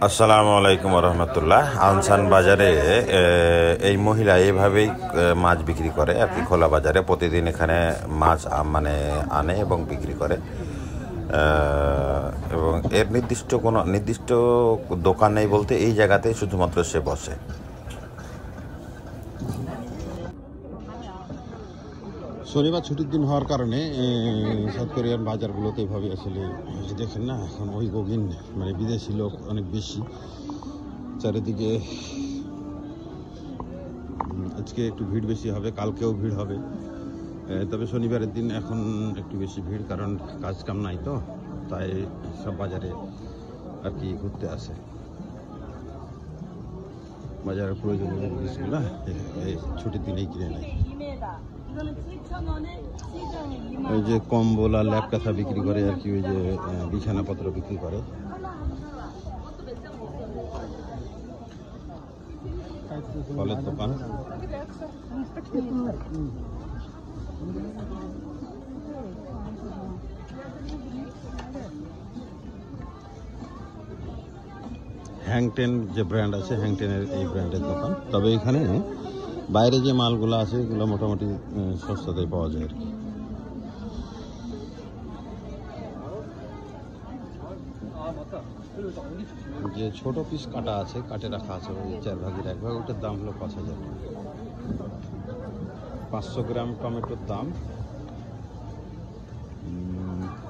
আসসালামু আলাইকুম রহমতুল্লাহ। আনসান বাজারে এই মহিলা এইভাবেই মাছ বিক্রি করে আর কি। খোলা বাজারে প্রতিদিন এখানে মাছ মানে আনে এবং বিক্রি করে, এবং এর নির্দিষ্ট দোকান নেই বলতে এই জায়গাতেই শুধুমাত্র সে বসে। শনিবার ছুটির দিন হওয়ার কারণে সাউথ কোরিয়ান বাজারগুলোতে এভাবে আসলে দেখেন না, এখন ওই গগিন মানে বিদেশি লোক অনেক বেশি চারিদিকে। আজকে একটু ভিড় বেশি হবে, কালকেও ভিড় হবে, তবে শনিবারের দিন এখন একটু বেশি ভিড়, কারণ কাজ কাম নাই তো, তাই সব বাজারে আর কি ঘুরতে আসে। বাজারের প্রয়োজনীয় জিনিসগুলো এই ছুটির দিনেই কিনে নেয়। ওই যে কম্বল আর ল্যাপ কাঁথা বিক্রি করে আর কি, ওই যে বিছানাপত্র বিক্রি করে। ফলের দোকান, হ্যাংটেন যে ব্র্যান্ড আছে, হ্যাংটেনের এই ব্র্যান্ডের দোকান। তবে এখানে বাইরে যে মালগুলো আছে এগুলো মোটামুটি সস্তাতেই পাওয়া যায় আর কি। যে ছোট পিস কাটা আছে, কাটে রাখা আছে ওই 4 ভাগের 1 ভাগ, ওটার দাম হলো 5000 টাকা। 500 গ্রাম টমেটোর দাম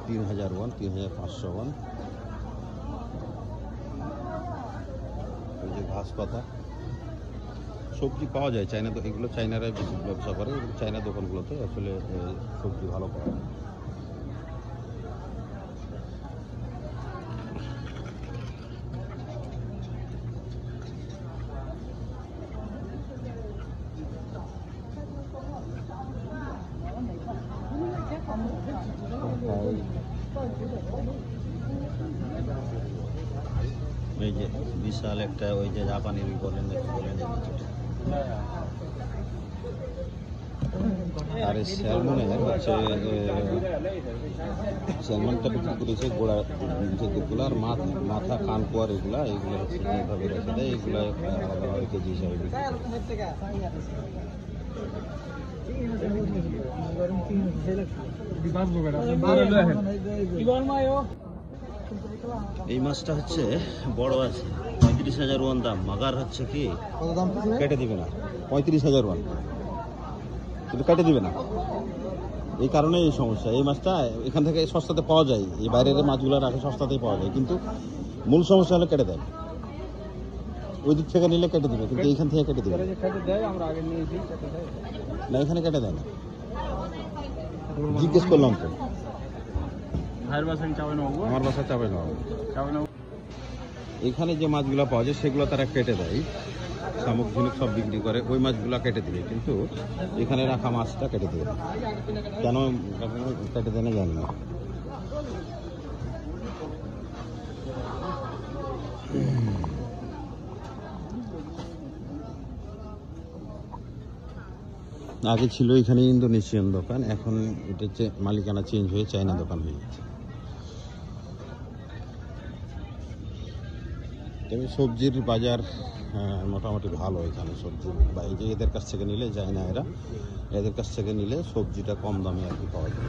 3000 ওয়ান, 3500 ওয়ান। ওই যে ঘাস পাতা সবজি পাওয়া যায় চায়না, তো এগুলো চায়নারাই বেশি ব্যবসা করে। চায়না দোকানগুলোতে আসলে সবজি ভালো পাওয়া যায়। এই যে বিশাল একটা ওই যে জাপানি বলেন আর এই স্যালমনের হচ্ছে স্যালমনটা বিক্রি করেছে গোড়া যেগুলো, আর মাথা কান কোয়ার এগুলো হচ্ছে যেভাবে রেখে দেয়, এগুলো আলাদাভাবে কেজি হিসাবে বিক্রি করে। এই মাছটা হচ্ছে বড় আছে, 35,000 ওয়ান দাম। মাগার হচ্ছে কি কেটে দিবে না, 35,000 ওয়ান, কিন্তু কেটে দিবে না। এই কারণে এই সমস্যা। এই মাছটা এখান থেকে সস্তাতে পাওয়া যায়, এই বাইরের মাছগুলো রাখে সস্তাতেই পাওয়া যায়, কিন্তু মূল সমস্যা হলো কেটে দেয়। ওই দিক থেকে নিলে কেটে দিবে, কিন্তু এইখান থেকে কেটে দিবে না, এখানে কেটে দেয় না। জিজ্ঞেস করলাম তো, আমার বাসা চাবে না। এখানে যে মাছগুলো পাওয়া যায় সেগুলো তারা কেটে দেয়, শামুক ঝিনুক সব বিক্রি করে, ওই মাছগুলো কেটে দিবে, কিন্তু এখানে রাখা মাছটা কেটে দেবে। কেন কেটে দেয় না জানি না। আগে ছিল এখানে ইন্দোনেশিয়ান দোকান, এখন এটা মালিকানা চেঞ্জ হয়ে চায়না দোকান হয়ে গেছে। তবে সবজির বাজার মোটামুটি ভালো এখানে। সবজি বা এই যে এদের কাছ থেকে নিলে যায় না, এদের কাছ থেকে নিলে সবজিটা কম দামে আর কি পাওয়া যায়।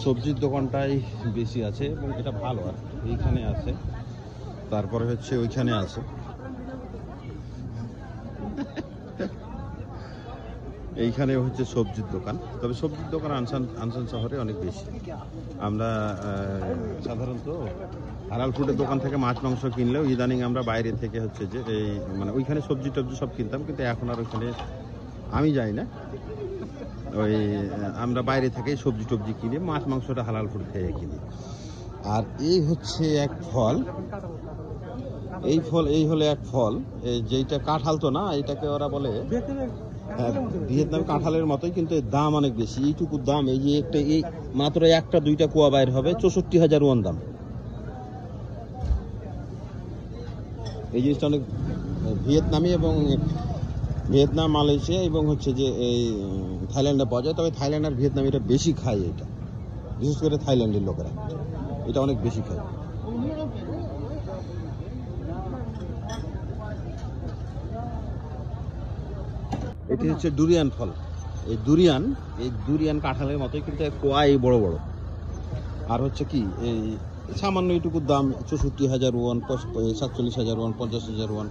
সবজির দোকানটাই বেশি আছে এবং এটা ভালো আর এইখানে আছে, তারপরে হচ্ছে ওইখানে আছে। এইখানে হচ্ছে সবজির দোকান। তবে সবজির দোকান আনসান শহরে অনেক বেশি। আমরা সাধারণত হালাল ফুডের দোকান থেকে মাছ মাংস কিনলেও ইদানিং আমরা বাইরে থেকে হচ্ছে যে এই মানে ওইখানে সবজি টবজি সব কিনতাম, কিন্তু এখন আর ওইখানে আমি যাই না। ওই আমরা বাইরে থেকে সবজি টবজি কিনে মাছ মাংসটা হালাল ফুড খেয়ে কিনি। আর এই হচ্ছে এক ফল, এই হলো এক ফল, যেইটা কাঁঠাল তো না, এটাকে ওরা বলে হ্যাঁ, ভিয়েতনাম কাঁঠালের মতোই, কিন্তু এর দাম অনেক বেশি। এইটুকু দাম, এই যে একটা, এই মাত্র একটা দুইটা কুয়া বাইর হবে 64,000 ওয়ান দাম। এই জিনিসটা অনেক ভিয়েতনামি এবং ভিয়েতনাম, মালয়েশিয়া এবং হচ্ছে যে এই থাইল্যান্ডে পাওয়া যায়। তবে থাইল্যান্ড আর ভিয়েতনাম এটা বেশি খায়, এটা বিশেষ করে থাইল্যান্ডের লোকেরা এটা অনেক বেশি খায়। এটি হচ্ছে ডুরিয়ান ফল। এই ডুরিয়ান কাঁঠালের মতোই, কিন্তু এর কোয়া এই বড় বড়। আর হচ্ছে কি, এই সামান্য এইটুকুর দাম 64,000 ওয়ান, 47,000 ওয়ান, 50,000 ওয়ান।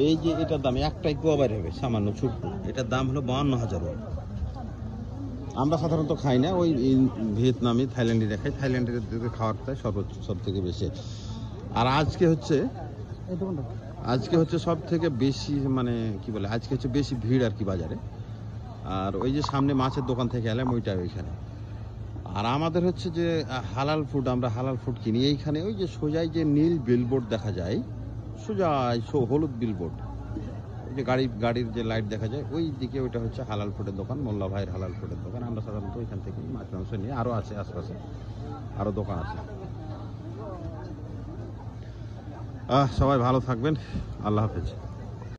এই যে এটার দাম একটাই কোয়া বাইর হবে, সামান্য ছোট্ট, এটার দাম হলো 52,000 ওয়ান। আমরা সাধারণত খাই না, ওই ভিয়েতনামি থাইল্যান্ডে খাই। থাইল্যান্ডের দিকে খাওয়ারটা সর্বোচ্চ, সব থেকে বেশি। আর আজকে হচ্ছে সব থেকে বেশি, মানে কি বলে, আজকে হচ্ছে বেশি ভিড় আর কি বাজারে। আর ওই যে সামনে মাছের দোকান থেকে এলাম, ওইটা ওইখানে। আর আমাদের হচ্ছে যে হালাল ফুড, আমরা হালাল ফুড কিনি এইখানে। ওই যে সোজাই যে নীল বিলবোর্ড দেখা যায়, সোজাই হলুদ বিলবোর্ড, ওই যে গাড়ির যে লাইট দেখা যায় ওই দিকে, ওইটা হচ্ছে হালাল ফুডের দোকান, মোল্লা ভাইয়ের হালাল ফুডের দোকান। আমরা সাধারণত ওইখান থেকে মাছ মাংস নিয়ে, আরও আছে আশপাশে, আরও দোকান আছে। সবাই ভালো থাকবেন, আল্লাহ হাফেজ।